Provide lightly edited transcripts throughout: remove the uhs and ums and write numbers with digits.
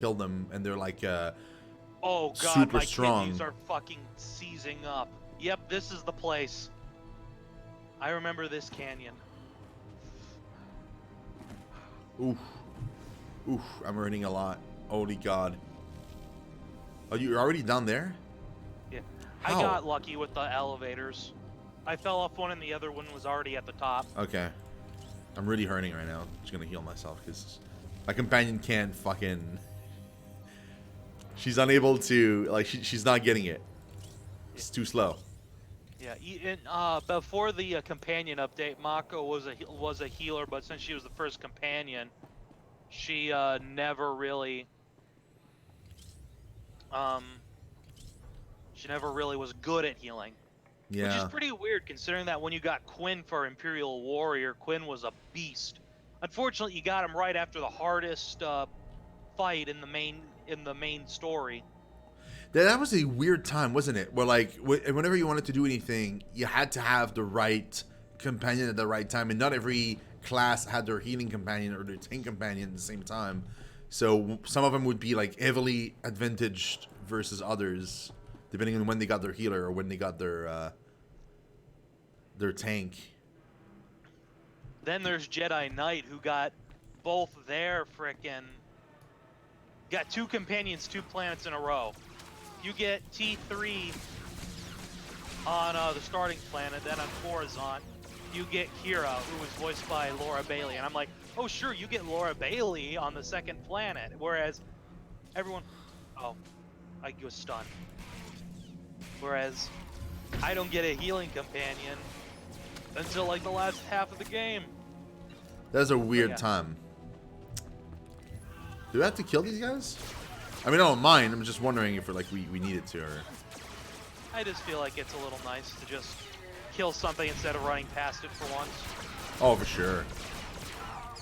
kill them, and they're like Oh god, super my strong. kidneys are fucking seizing up. Yep, this is the place. I remember this canyon. Oof. Oof, I'm hurting a lot. Holy god. Oh, you're already down there? Yeah. How? I got lucky with the elevators. I fell off one and the other one was already at the top. Okay. I'm really hurting right now. I'm just gonna heal myself because my companion can't fucking... She's unable to... Like, she's not getting it. It's too slow. Yeah, before the companion update, Mako was a healer, but since she was the first companion, she never really was good at healing. Yeah. Which is pretty weird considering that when you got Quinn for Imperial Warrior, Quinn was a beast. Unfortunately, you got him right after the hardest fight in the main story. That was a weird time, wasn't it? Where like whenever you wanted to do anything, you had to have the right companion at the right time, and not every class had their healing companion or their tank companion at the same time. So some of them would be like heavily advantaged versus others, depending on when they got their healer or when they got their tank. Then there's Jedi Knight, who got both their got two companions, 2 planets in a row. You get T3 on the starting planet, then on Coruscant, you get Kira, who was voiced by Laura Bailey, and I'm like, oh sure, you get Laura Bailey on the second planet, whereas everyone, oh, I was stunned. Whereas I don't get a healing companion until like the last half of the game. That's a weird time. Do we have to kill these guys? I mean, I don't mind. I'm just wondering if we needed to. Or... I just feel like it's a little nice to just kill something instead of running past it for once. Oh, for sure.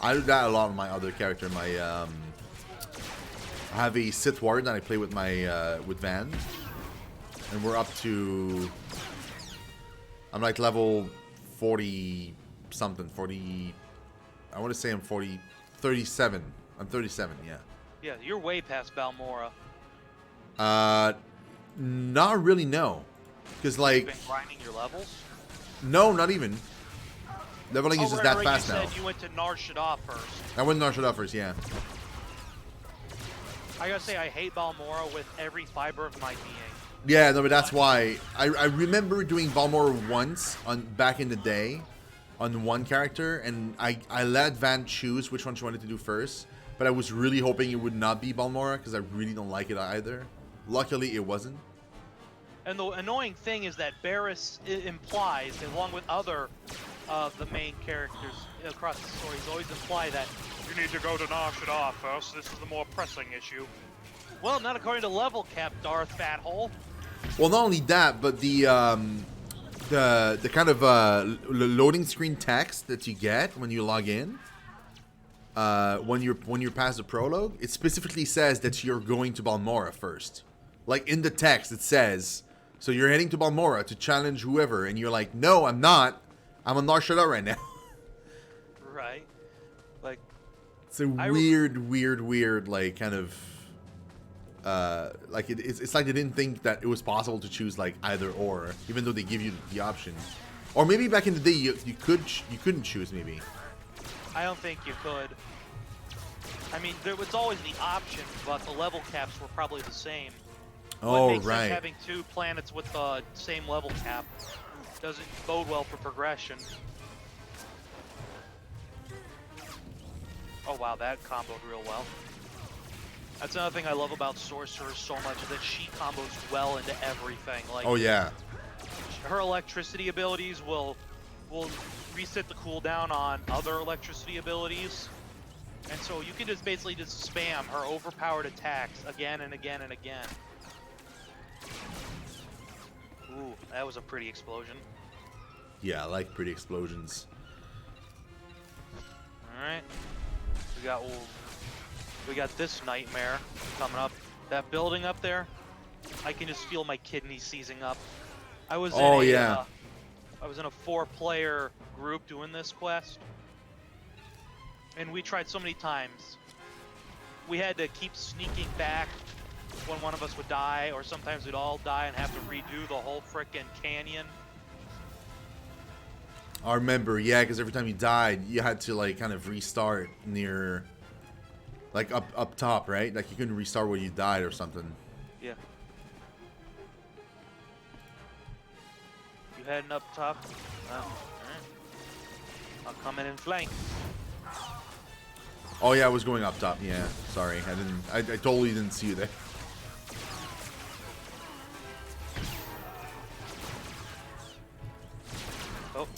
I do that a lot with my other character. My I have a SWTOR that I play with my with Van, and we're up to. I'm like level 40 something. 40. I want to say I'm 37. I'm 37. Yeah. Yeah, you're way past Balmora. Not really. No, because like. You've been grinding your levels. No, not even. Leveling is just that fast now. You said you went to Nar Shaddaa first. I went to Nar Shaddaa first, yeah. I gotta say, I hate Balmora with every fiber of my being. Yeah, no, but that's why. I remember doing Balmora once back in the day on one character, and I let Van choose which one she wanted to do first, but I was really hoping it would not be Balmora because I really don't like it either. Luckily, it wasn't. And the annoying thing is that Barriss implies, along with other the main characters across the stories, always imply that you need to go to Nar Shaddaa first. This is the more pressing issue. Well, not according to level cap, Darth Fathole. Well, not only that, but the kind of loading screen text that you get when you log in, when you're past the prologue, it specifically says that you're going to Balmora first. Like in the text, it says, so you're heading to Balmora to challenge whoever, and you're like, no, I'm not. I'm on Nar Shaddaa right now. Right. Like, it's a weird, like kind of. Like it's like they didn't think that it was possible to choose like either or, even though they give you the option. Or maybe back in the day you couldn't choose maybe. I don't think you could. I mean, there was always the option, but the level caps were probably the same. Oh, makes right. Sense having 2 planets with the same level cap doesn't bode well for progression. Oh wow, that comboed real well. That's another thing I love about Sorcerer so much, is that she combos well into everything. Like, oh yeah. Her electricity abilities will reset the cooldown on other electricity abilities. And so you can just basically just spam her overpowered attacks again and again and again. Ooh, that was a pretty explosion. Yeah, I like pretty explosions. Alright. We got this nightmare coming up. That building up there, I can just feel my kidneys seizing up. I was in a 4-player group doing this quest, and we tried so many times we had to keep sneaking back when one of us would die, or sometimes we'd all die and have to redo the whole frickin' canyon. I remember, yeah, because every time you died, you had to like kind of restart near, like up top, right? Like you couldn't restart where you died or something. Yeah. You heading up top? Alright. I'll come in and flank. Oh yeah, I was going up top. Yeah, sorry, I totally didn't see you there. Oh,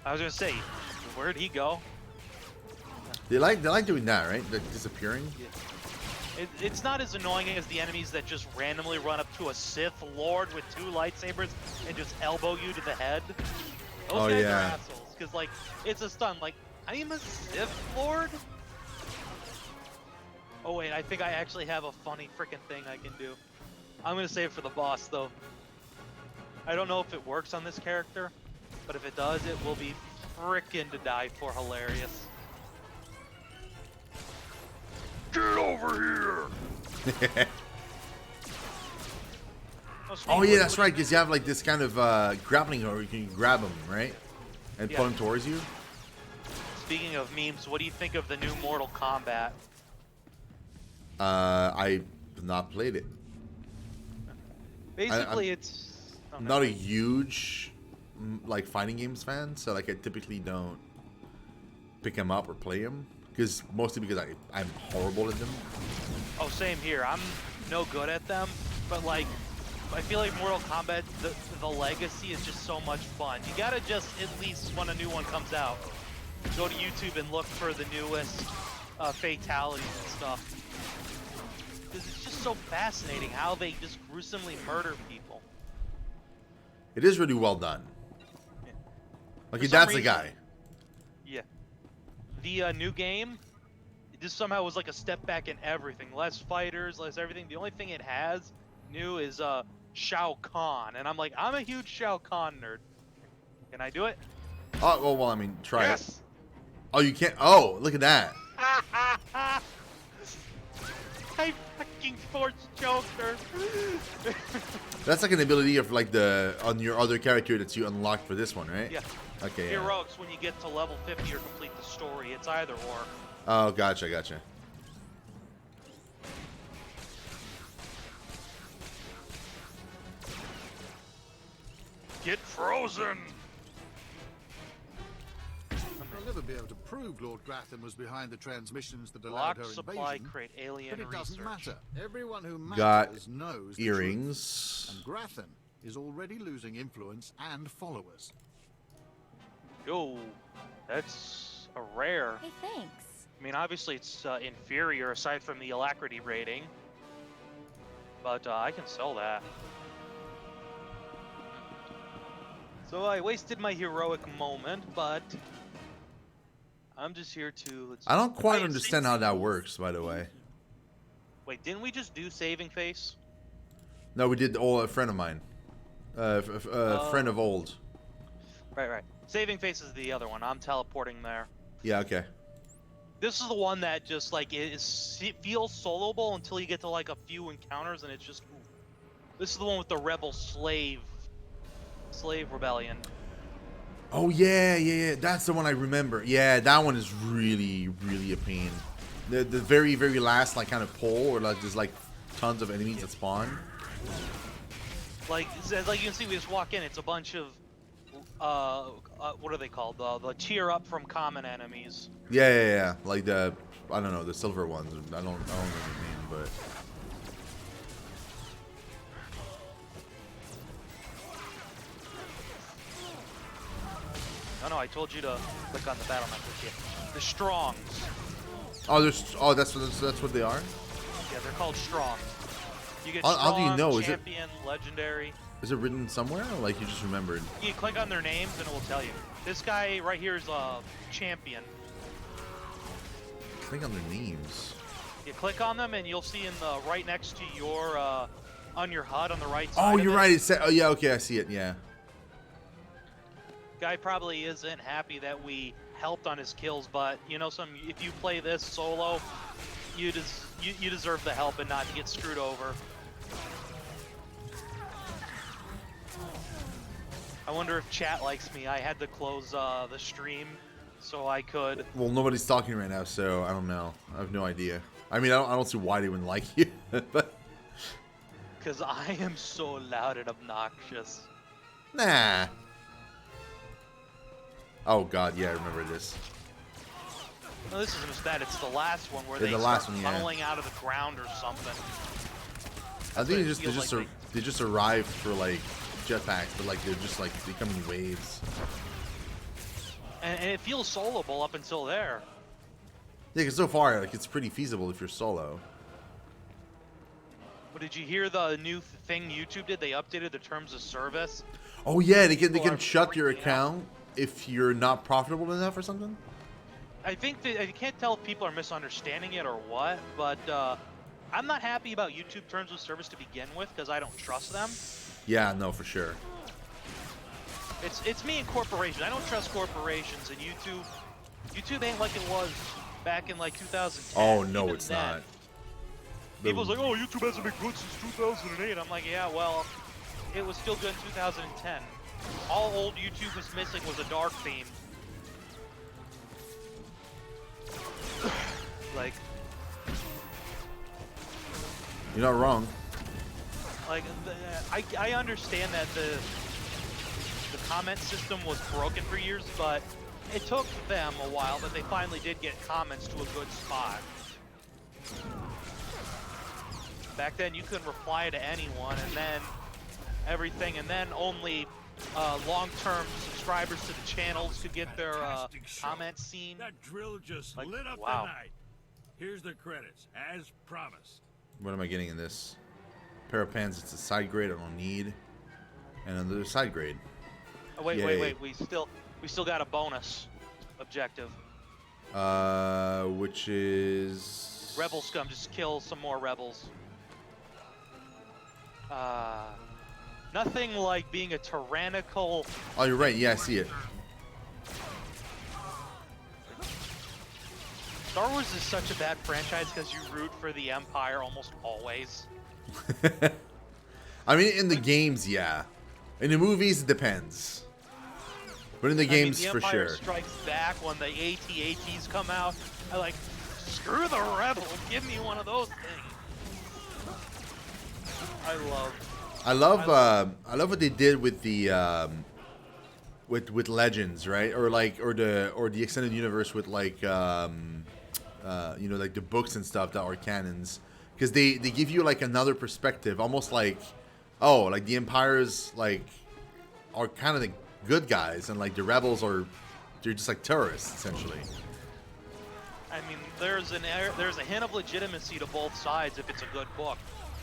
I was gonna say, where'd he go? They like doing that, right? Like disappearing. Yeah. It's not as annoying as the enemies that just randomly run up to a Sith Lord with 2 lightsabers and just elbow you to the head. Those guys are assholes, because like it's a stun. Like, I am a Sith Lord. Oh wait, I think I actually have a funny freaking thing I can do. I'm gonna save it for the boss though. I don't know if it works on this character, but if it does, it will be frickin' to die for hilarious. Get over here! Oh yeah, that's right, because you have like this kind of grappling hook where you can grab them, right? And put them towards you. Speaking of memes, what do you think of the new Mortal Kombat? I have not played it. Basically, I'm it's not a huge like fighting games fan, so like I typically don't pick them up or play them, mostly because I'm horrible at them. Oh, same here. I'm no good at them, but like I feel like Mortal Kombat, the legacy is just so much fun. You gotta just, at least when a new one comes out, go to YouTube and look for the newest fatalities and stuff. Because it's just so fascinating how they just gruesomely murder people. It is really well done. Yeah. Like For that's some the guy. Yeah. The new game, it just somehow was like a step back in everything. Less fighters, less everything. The only thing it has new is Shao Kahn, and I'm like, I'm a huge Shao Kahn nerd. Can I do it? Oh well, I mean, try Yes. it. Oh, you can't. Oh, look at that. I fucking forced Joker. That's like an ability of like on your other character that you unlocked for this one, right? Yeah. Okay. Yeah. Heroics when you get to level 50 or complete the story. It's either or. Oh, gotcha. Get frozen. I'll never be able to prove Lord Gratham was behind the transmissions that allowed Lock her supply invasion, crate alien but it research. doesn't matter. Everyone who Got matters knows the earrings. truth. And Gratham is already losing influence and followers. Yo, that's a rare. Hey, thanks. I mean, obviously it's inferior aside from the alacrity rating, but I can sell that. So I wasted my heroic moment, but I'm just here to... I don't quite understand how that works, by the way. Wait, didn't we just do saving face? No, we did. A friend of mine, friend of old. Right. Saving face is the other one. I'm teleporting there. Yeah. Okay. This is the one that just like it feels soloable until you get to like a few encounters, and it's just. Ooh. This is the one with the rebel slave rebellion. Oh yeah. That's the one I remember. Yeah, that one is really a pain. The very last like kind of pole where like there's like tons of enemies that spawn. Like you can see, we just walk in. It's a bunch of what are they called? The tier up from common enemies. Yeah. Like I don't know, the silver ones. I don't know the name, but. No, I told you to click on the battle map with you. The Strongs. Oh, that's what they are. Yeah, they're called Strongs. You get How do you Strong, know? Champion, Legendary. Is it written somewhere, or like you just remembered? You click on their names and it will tell you. This guy right here is a champion. Click on their names. You click on them and you'll see in the right next to your on your HUD on the right side. Oh, of you're it, right. It said. Oh yeah. Okay, I see it. Yeah. Guy probably isn't happy that we helped on his kills, but you know, if you play this solo, you you deserve the help and not to get screwed over. I wonder if chat likes me. I had to close the stream so I could. Well, nobody's talking right now, so I don't know. I have no idea. I mean, I don't see why they wouldn't like you, but Because I am so loud and obnoxious. nah. Oh god, yeah, I remember this. No, this isn't as bad. It's the last one where Yeah, they the start last one, yeah. tunneling out of the ground or something. I think what it feels like they just arrived for like jetpacks, but like they're just like they come in waves. And it feels soloable up until there. Yeah, because so far like it's pretty feasible if you're solo. But did you hear the new thing YouTube did? They updated the terms of service. Oh yeah, they People can are shut your freaking out. account if you're not profitable enough or something. I think that I can't tell if people are misunderstanding it or what, but I'm not happy about YouTube terms of service to begin with because I don't trust them. Yeah, no, for sure. It's me and corporations. I don't trust corporations, and YouTube ain't like it was back in like 2010. Oh no, Even it's then, not. People's like, oh, YouTube hasn't been good since 2008. I'm like, yeah, well, it was still good in 2010. All old YouTube was missing was a dark theme. Like, You're not wrong. like I understand that the comment system was broken for years, but it took them a while, but they finally did get comments to a good spot. Back then, you couldn't reply to anyone, and then everything, and then only long-term subscribers to the channels could get their comments seen. That drill just Like, lit up wow. the night. Here's the credits, as promised. What am I getting in this? Pair of pants. It's a side grade I don't need, and another side grade. Oh, wait, Yay. wait. We still got a bonus objective. Which is Rebel scum, just kill some more rebels. Nothing like being a tyrannical. Oh, you're right. Yeah, I see it. Star Wars is such a bad franchise because you root for the Empire almost always. I mean, in the games, yeah. In the movies, it depends. But in the games, the for Empire sure. Strikes Back when the AT-ATs come out. I like, screw the Rebel, give me one of those things. I love what they did with the with Legends, right? Or the extended universe with like you know, like the books and stuff that are canons, because they give you like another perspective, almost like, oh, like the Empires like are kind of the good guys, and like the rebels they're just like terrorists essentially. I mean, there's a hint of legitimacy to both sides if it's a good book,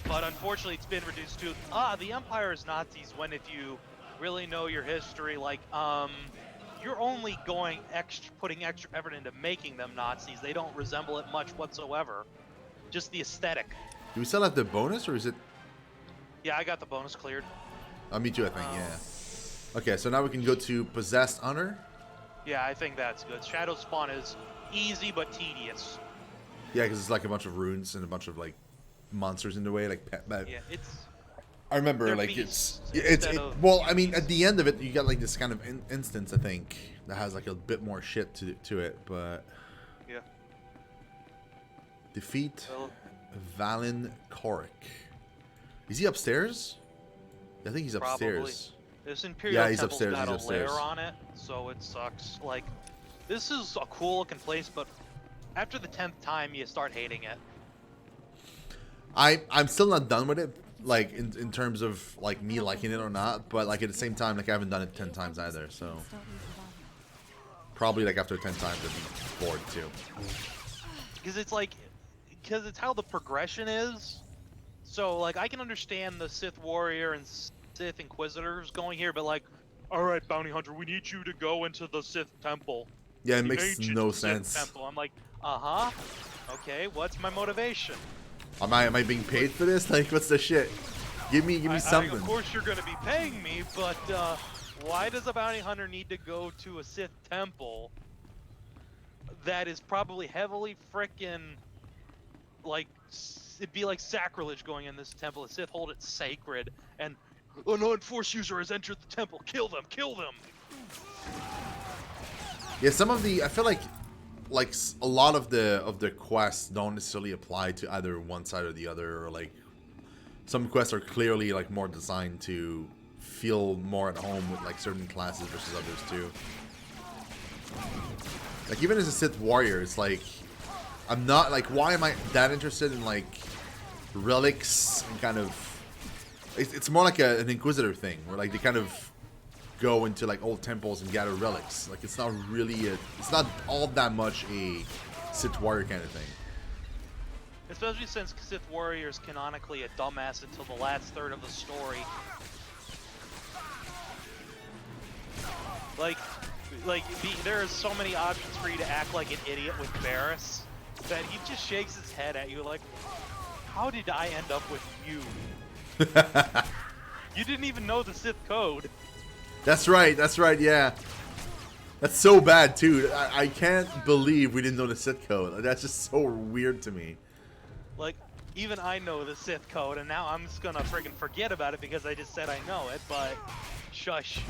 but unfortunately, it's been reduced to the Empire is Nazis. When if you really know your history, like you're only putting extra effort into making them Nazis. They don't resemble it much whatsoever. Just the aesthetic. Do we still have the bonus, or is it? Yeah, I got the bonus cleared. Me too, I think. Yeah. Okay, so now we can go to Possessed Honor. Yeah, I think that's good. Shadow Spawn is easy but tedious. Yeah, because it's like a bunch of runes and a bunch of like monsters in the way, like Yeah, it's. I remember, They're like beasts it's instead of well, I mean, at the end of it, you got like this kind of instance, I think, that has like a bit more shit to it, but Yeah. defeat Well, Valen Korik. Is he upstairs? I think he's upstairs. Probably. This Imperial Yeah, he's Temple's upstairs, got he's a lair upstairs. on it, so it sucks. Like, this is a cool looking place, but after the 10th time, you start hating it. I'm still not done with it, like in terms of like me liking it or not, but like at the same time, like I haven't done it 10 times either, so probably like after 10 times I'd be bored too. Because it's how the progression is. So, like, I can understand the Sith Warrior and Sith Inquisitors going here, but like, alright, Bounty Hunter, we need you to go into the Sith Temple. Yeah, it The makes ancient no Sith sense. Temple. I'm like, uh-huh. Okay, what's my motivation? Am I being paid for this? Like, what's the shit? Give me something. Of course you're gonna be paying me, but why does a bounty hunter need to go to a Sith temple that is probably heavily frickin' like it'd be like sacrilege going in this temple. The Sith hold it sacred, and an unknown Force user has entered the temple. Kill them! Kill them! Yeah, some of the I feel like a lot of the quests don't necessarily apply to either one side or the other, or like some quests are clearly like more designed to feel more at home with like certain classes versus others too. Like even as a Sith warrior, it's like I'm not like, why am I that interested in like relics and kind of it's more like an Inquisitor thing where like they kind of go into like old temples and gather relics. Like it's not really it's not all that much a Sith warrior kind of thing. Especially since Sith Warrior is canonically a dumbass until the last third of the story. There are so many options for you to act like an idiot with Barriss that he just shakes his head at you like, how did I end up with you? You didn't even know the Sith code. That's right, yeah. That's so bad too. I can't believe we didn't know the Sith code. That's just so weird to me. Like, even I know the Sith code, and now I'm just gonna friggin' forget about it because I just said I know it, but shush.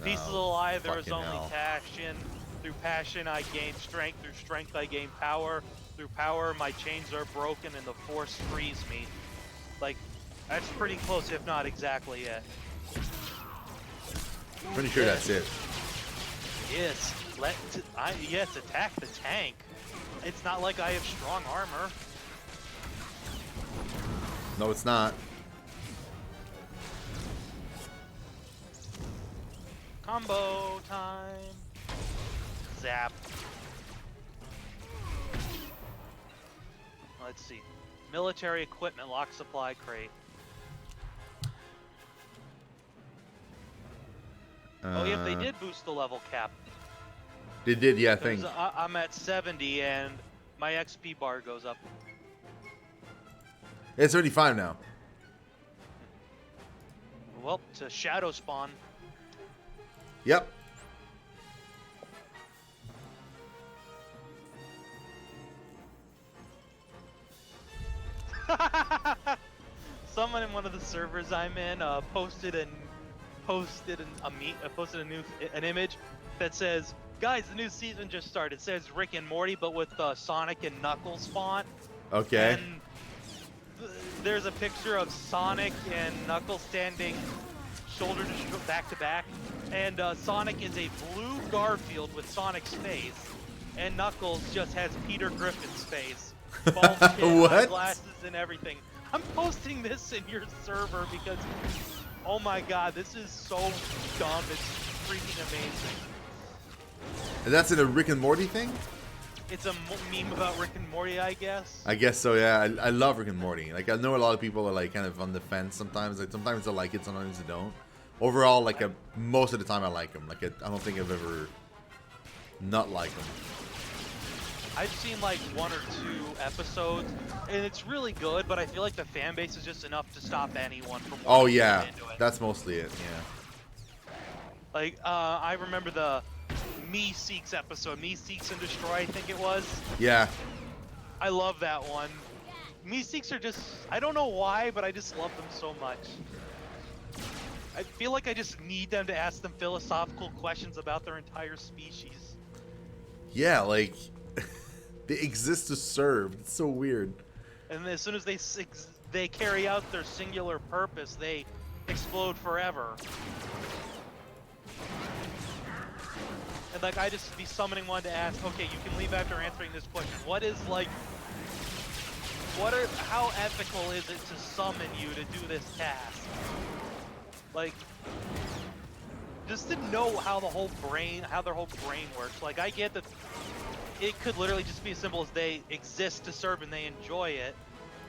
Peace is a lie, there is only passion. Through passion I gain strength, through strength I gain power. Through power my chains are broken and the Force frees me. Like, that's pretty close, if not exactly it. Pretty sure that's it. Yes, yes, attack the tank. It's not like I have strong armor. No, it's not. Combo time. Zap. Let's see. Military equipment lock supply crate. Oh, yeah, they did boost the level cap. They did, yeah, I think. I'm at 70 and my XP bar goes up. It's 35 now. Well, to shadow spawn. Yep. Someone in one of the servers I'm in posted an image that says, "Guys, the new season just started." It says Rick and Morty, but with Sonic and Knuckles font. Okay. And there's a picture of Sonic and Knuckles standing shoulder to back to back, and Sonic is a blue Garfield with Sonic's face, and Knuckles just has Peter Griffin's face. Bald kid, eyeglasses, and everything. I'm posting this in your server because, oh my god, this is so dumb. It's freaking amazing. And that's in a Rick and Morty thing? It's a meme about Rick and Morty, I guess. I guess so, yeah. I love Rick and Morty. Like, I know a lot of people are like kind of on the fence sometimes. Like, sometimes I like it, sometimes I don't. Overall, like, most of the time I like them. Like, I don't think I've ever not liked them. I've seen like 1 or 2 episodes, and it's really good, but I feel like the fan base is just enough to stop anyone from wanting to get into it. That's mostly it, yeah. Like, I remember the Me Seeks episode, Me Seeks and Destroy, I think it was. Yeah. I love that one. Me Seeks are just, I don't know why, but I just love them so much. I feel like I just need them to ask them philosophical questions about their entire species. Yeah, like, they exist to serve. It's so weird. And as soon as they carry out their singular purpose, they explode forever. And like, I just be summoning one to ask, okay, you can leave after answering this question. What is like, how ethical is it to summon you to do this task? Like, just to know how their whole brain works. Like, I get that it could literally just be as simple as they exist to serve and they enjoy it,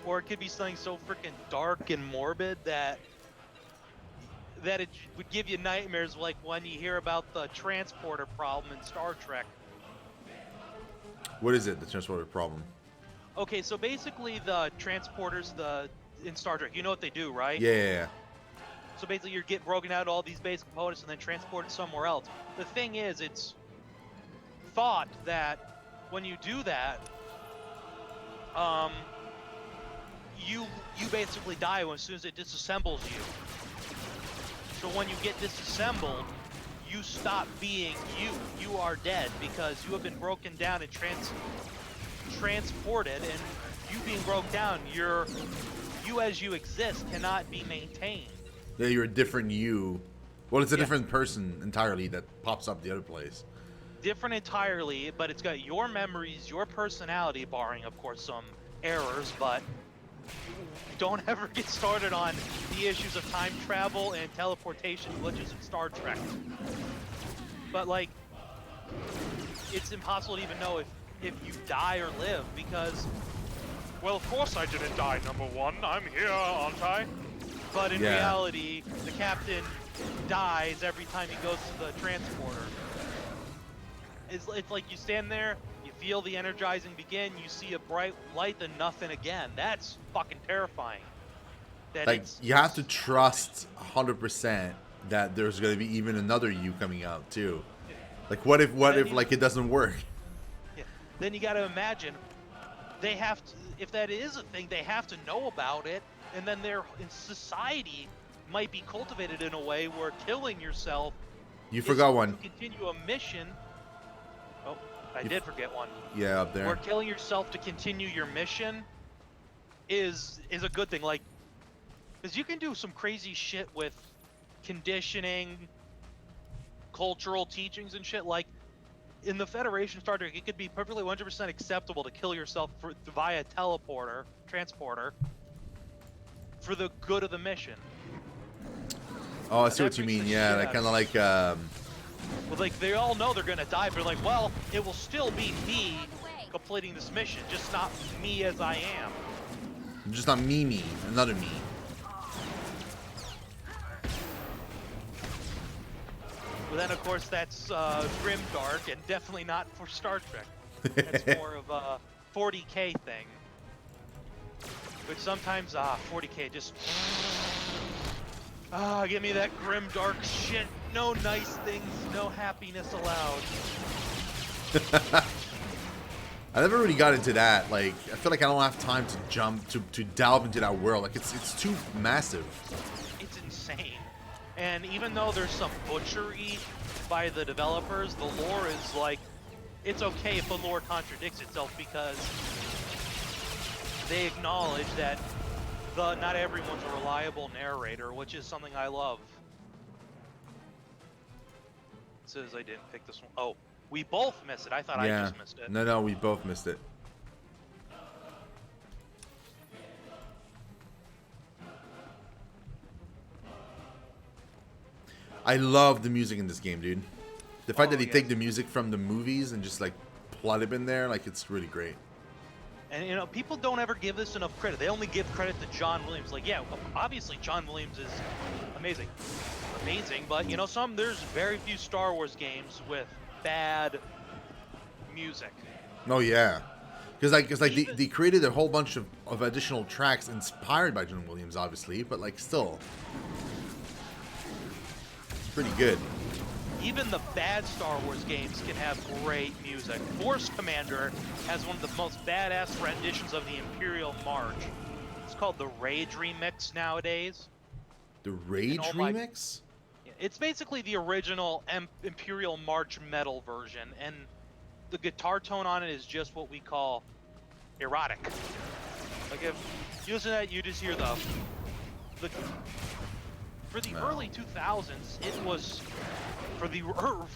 or it could be something so freaking dark and morbid that it would give you nightmares, like when you hear about the transporter problem in Star Trek. What is it, the transporter problem? Okay, so basically the transporters in Star Trek, you know what they do, right? Yeah. So basically you get broken out all these basic components and then transported somewhere else. The thing is, it's thought that when you do that, you basically die as soon as it disassembles you. So when you get disassembled, you stop being you. You are dead because you have been broken down and transported, and you being broke down, you as you exist cannot be maintained. Yeah, you're a different you. Well, it's a different person entirely that pops up the other place. Different entirely, but it's got your memories, your personality, barring, of course, some errors, but don't ever get started on the issues of time travel and teleportation glitches in Star Trek. But, like, it's impossible to even know if you die or live, because, well, of course I didn't die, number one. I'm here, aren't I? But in reality, the captain dies every time he goes to the transporter. It's like you stand there, you feel the energizing begin, you see a bright light, then nothing again. That's fucking terrifying. Like, you have to trust 100% that there's going to be even another you coming out too. Like, what if like it doesn't work? Yeah. Then you got to imagine they have to, if that is a thing, they have to know about it, and then their society might be cultivated in a way where killing yourself. You forgot one. To continue a mission. Oh, I did forget one. Yeah, up there. Where killing yourself to continue your mission is a good thing. Like, because you can do some crazy shit with conditioning, cultural teachings and shit. Like, in the Federation Star Trek, it could be perfectly 100% acceptable to kill yourself via transporter, for the good of the mission. Oh, I see what you mean. Yeah, like kind of like. Well, like, they all know they're gonna die, but they're like, well, it will still be me completing this mission, just not me as I am. Just not me, another me. But then, of course, that's grim dark and definitely not for Star Trek. That's more of a 40K thing. Which sometimes, 40K just... give me that grim dark shit. No nice things, no happiness allowed. I never really got into that. Like, I feel like I don't have time to jump, to delve into that world. Like, it's too massive. It's insane. And even though there's some butchery by the developers, the lore is like, it's okay if the lore contradicts itself, because they acknowledge that not everyone's a reliable narrator, which is something I love. It says I didn't pick this one. Oh, we both missed it. I thought I just missed it. No, we both missed it. I love the music in this game, dude. The fact that they take the music from the movies and just like plot it in there, like, it's really great. And, you know, people don't ever give this enough credit. They only give credit to John Williams. Like, yeah, obviously John Williams is amazing, but, you know, there's very few Star Wars games with bad music. Oh yeah, because they created a whole bunch of additional tracks inspired by John Williams, obviously, but like still, it's pretty good. Even the bad Star Wars games can have great music. Force Commander has one of the most badass renditions of the Imperial March. It's called the Rage Remix nowadays. The Rage Remix? It's basically the original Imperial March metal version, and the guitar tone on it is just what we call erotic. Like, if you listen to that, you just hear for the early 2000s, it was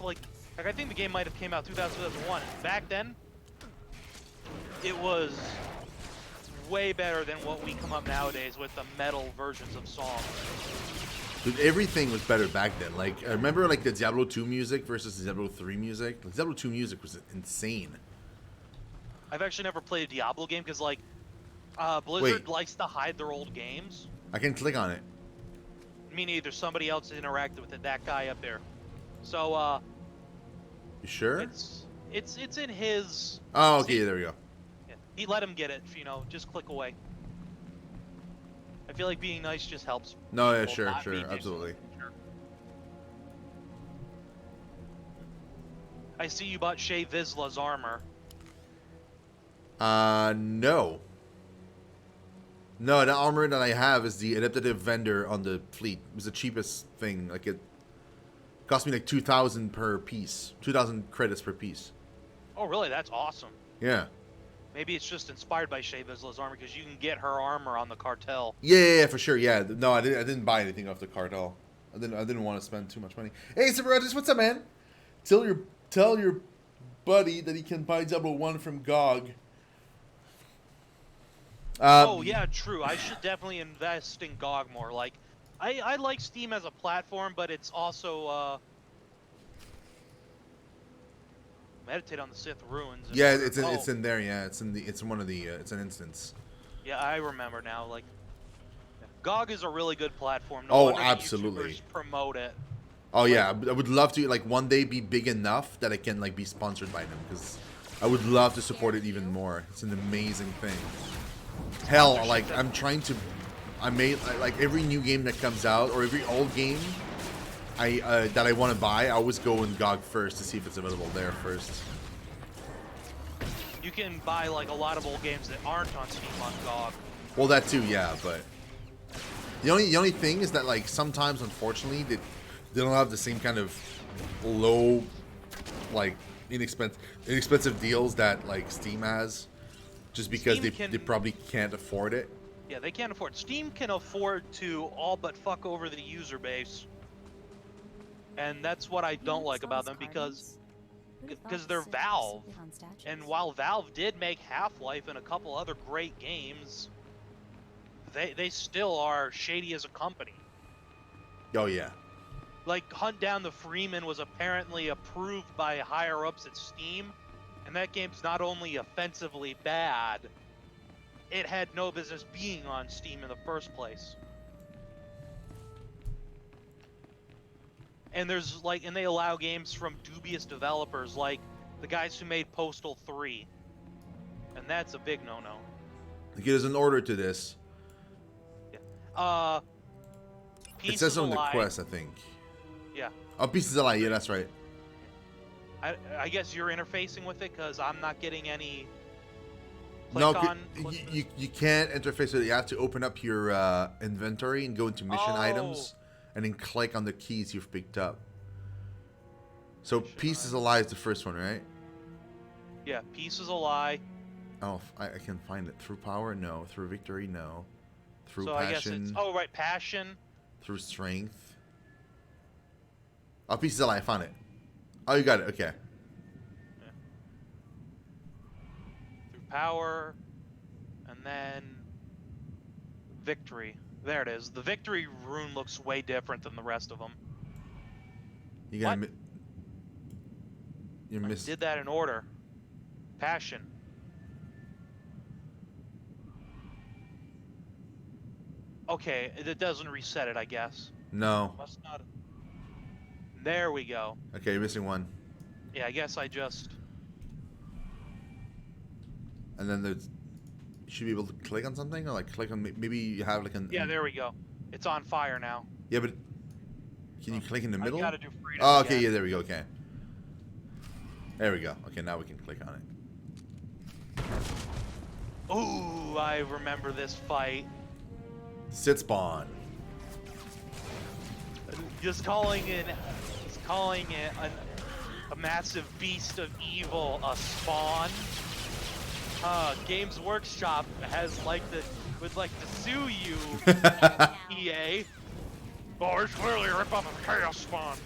like I think the game might have came out 2001. Back then, it was way better than what we come up nowadays with the metal versions of songs. Dude, everything was better back then. Like, I remember like the Diablo 2 music versus the Diablo 3 music. The Diablo 2 music was insane. I've actually never played a Diablo game because, like, Blizzard likes to hide their old games. I can click on it. Me neither. Somebody else interacted with it. That guy up there. So, you sure? It's in his. Oh, okay. There we go. Yeah, he let him get it. You know, just click away. I feel like being nice just helps. No, yeah, sure, absolutely. Sure. I see you bought Shay Vizsla's armor. No. No, the armor that I have is the adaptive vendor on the fleet. It was the cheapest thing. Like it cost me like 2,000 per piece, 2,000 credits per piece. Oh, really? That's awesome. Yeah. Maybe it's just inspired by Shea Vizsla's armor because you can get her armor on the cartel. Yeah, for sure. Yeah. No, I didn't buy anything off the cartel. I didn't want to spend too much money. Hey, Sabrotis, what's up, man? Tell your buddy that he can buy 001 from GOG. Oh yeah, true. I should definitely invest in GOG more. Like, I like Steam as a platform, but it's also meditate on the Sith ruins. Yeah, it's in there. Yeah, it's one of the it's an instance. Yeah, I remember now. Like, GOG is a really good platform. No Oh, wonder the absolutely. YouTubers promote it. Oh yeah, I would love to like one day be big enough that I can like be sponsored by them because I would love to support it even more. It's an amazing thing. Hell, like I made like every new game that comes out or every old game that I want to buy, I always go in GOG first to see if it's available there first. You can buy like a lot of old games that aren't on Steam on GOG. Well, that too, yeah, but the only thing is that like sometimes, unfortunately, they don't have the same kind of low, like inexpensive deals that like Steam has, just because they probably can't afford it. Yeah, they can't afford. Steam can afford to all but fuck over the user base, and that's what I don't like about them because they're Valve, and while Valve did make Half-Life and a couple other great games, they still are shady as a company. Oh yeah. Like, Hunt Down the Freeman was apparently approved by higher-ups at Steam, and that game's not only offensively bad, it had no business being on Steam in the first place. And and they allow games from dubious developers, like the guys who made Postal 3. And that's a big no-no. There's an order to this. Yeah. It says on the quest, I think. Yeah. Oh, Pieces of Light. Yeah, that's right. I guess you're interfacing with it because I'm not getting any. No, you can't interface with it. You have to open up your inventory and go into mission items, and then click on the keys you've picked up. So Pieces of Lie is the first one, right? Yeah, Pieces of Lie. Oh, I can find it. Through Power? No. Through Victory? No. Through so Passion? I guess it's right, Passion. Through Strength. Oh, Pieces of Lie. I found it. Oh, you got it. Okay. Yeah. Through Power, and then Victory. There it is. The Victory rune looks way different than the rest of them. You gotta you missed. Did that in order. Passion. Okay, it doesn't reset it, I guess. No. Must not. There we go. Okay, you're missing one. Yeah, I guess I just. And then there's. You should be able to click on something, or like click on. Maybe you have like an. Yeah, there we go. It's on fire now. Yeah, but can you click in the middle? I gotta do freedom. Oh, okay. Again. Yeah, there we go. Okay. There we go. Okay, now we can click on it. Ooh, I remember this fight. Sit spawn. Just calling it a massive beast of evil a spawn. Games Workshop would like to sue you, EA. Oh, it's clearly a rip-off of Chaos Spawn.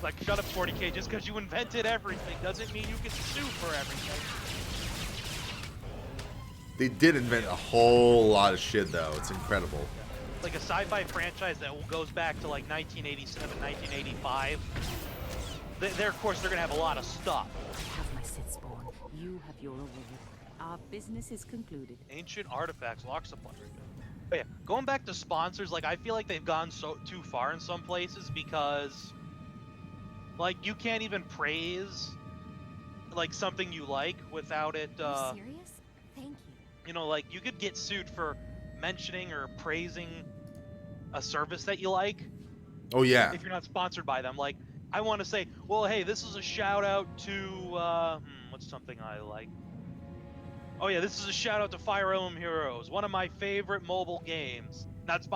Like, shut up, 40K. Just because you invented everything doesn't mean you can sue for everything. They did invent a whole lot of shit, though. It's incredible. Like a sci-fi franchise that goes back to like 1987, 1985. Of course, they're gonna have a lot of stuff. Have my Sith spawn. You have your reward. Our business is concluded. Ancient artifacts, lock supply. But yeah, going back to sponsors, like I feel like they've gone too far in some places because, like, you can't even praise like something you like without it. Are you serious? Thank you. You know, like you could get sued for mentioning or praising a service that you like. Oh yeah. If you're not sponsored by them, like I want to say, well, hey, this is a shout out to what's something I like. Oh yeah, this is a shout out to Fire Emblem Heroes, one of my favorite mobile games. Not sponsored